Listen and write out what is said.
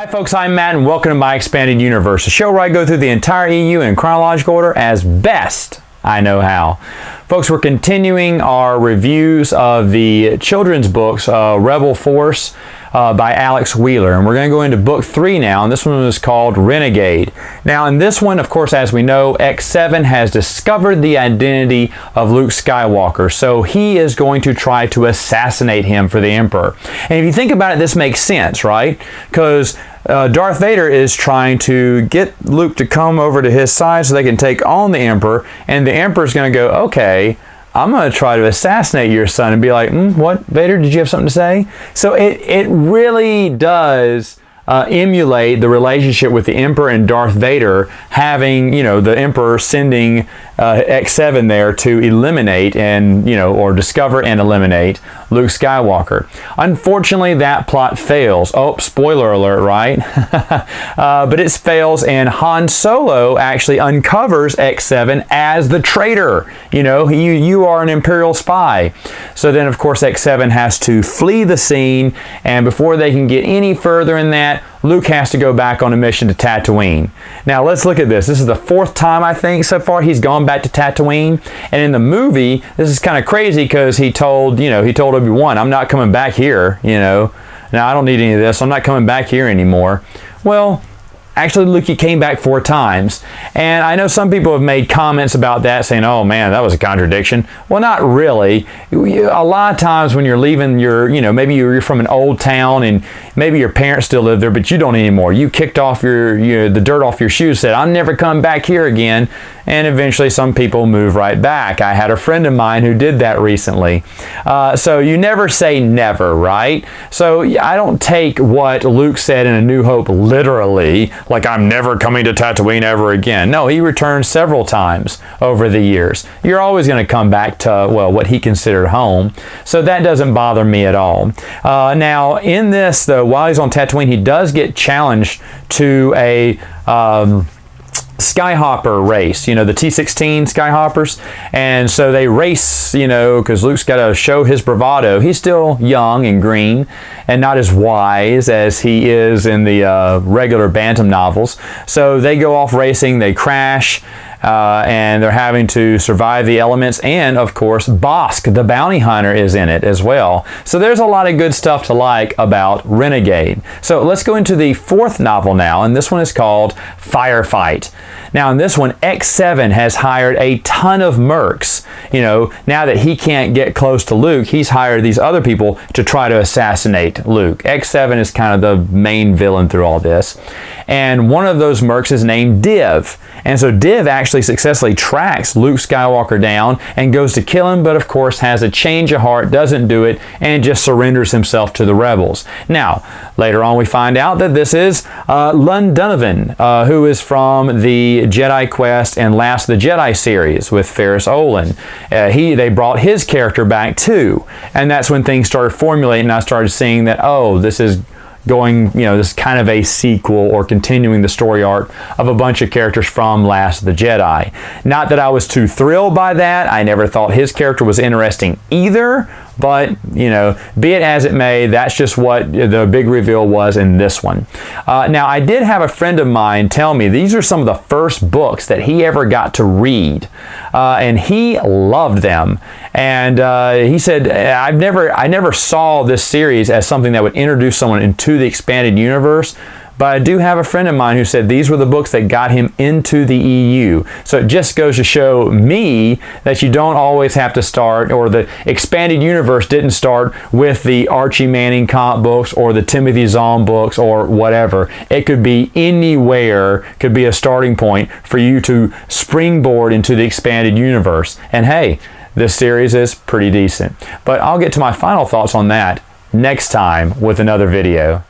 Hi folks, I'm Matt and welcome to My Expanded Universe, a show where I go through the entire EU in chronological order as best I know how. Folks, we're continuing our reviews of the children's books, Rebel Force by Alex Wheeler. And we're going to go into book 3 now, and this one is called Renegade. Now in this one, of course, as we know, X7 has discovered the identity of Luke Skywalker, so he is going to try to assassinate him for the Emperor. And if you think about it, this makes sense, right? Because Darth Vader is trying to get Luke to come over to his side so they can take on the Emperor, and the Emperor's going to go, okay, I'm going to try to assassinate your son, and be like, what, Vader, did you have something to say? So it really does emulate the relationship with the Emperor and Darth Vader, having, the Emperor sending X7 there to eliminate and, or discover and eliminate Luke Skywalker. Unfortunately, that plot fails. Oh, spoiler alert, right? But it fails, and Han Solo actually uncovers X7 as the traitor. You are an Imperial spy. So then, of course, X7 has to flee the scene, and before they can get any further in that, Luke has to go back on a mission to Tatooine. Now let's look at this. This is the 4th time, I think, so far he's gone back to Tatooine. And in the movie, this is kind of crazy because he told Obi-Wan, I'm not coming back here, Now I don't need any of this. I'm not coming back here anymore. Well, actually, Luke, he came back 4 times. And I know some people have made comments about that, saying, oh man, that was a contradiction. Well, not really. A lot of times when you're leaving your, maybe you're from an old town and maybe your parents still live there, but you don't anymore. You kicked off the dirt off your shoes, said, I'm never coming back here again. And eventually some people move right back. I had a friend of mine who did that recently. So you never say never, right? So I don't take what Luke said in A New Hope literally, like I'm never coming to Tatooine ever again. No, he returned several times over the years. You're always going to come back to, well, what he considered home. So that doesn't bother me at all. Now, in this, though, while he's on Tatooine, he does get challenged to a Skyhopper race, the T-16 Skyhoppers. And so they race, because Luke's got to show his bravado. He's still young and green and not as wise as he is in the regular Bantam novels. So they go off racing, they crash, and they're having to survive the elements. And of course, Bosk, the bounty hunter, is in it as well. So there's a lot of good stuff to like about Renegade. So let's go into the 4th novel now, and this one is called Firefight. Now in this one, X7 has hired a ton of mercs. Now that he can't get close to Luke, he's hired these other people to try to assassinate Luke. X7 is kind of the main villain through all this. And one of those mercs is named Div. And so Div actually successfully tracks Luke Skywalker down and goes to kill him, but of course has a change of heart, doesn't do it, and just surrenders himself to the rebels. Now, later on we find out that this is Lund Donovan, who is from the Jedi Quest and Last of the Jedi series with Ferris Olin. They brought his character back too, and that's when things started formulating, and I started seeing that, oh, this is going, this kind of a sequel or continuing the story arc of a bunch of characters from Last of the Jedi. Not that I was too thrilled by that. I never thought his character was interesting either, but, be it as it may, that's just what the big reveal was in this one. Now, I did have a friend of mine tell me these are some of the first books that he ever got to read, and he loved them. And he said, I never saw this series as something that would introduce someone into the expanded universe, but I do have a friend of mine who said these were the books that got him into the EU. So it just goes to show me that you don't always have to start, or the expanded universe didn't start with the Archie Manning comic books or the Timothy Zahn books or whatever. It could be anywhere, could be a starting point for you to springboard into the expanded universe. And hey, this series is pretty decent. But I'll get to my final thoughts on that next time with another video.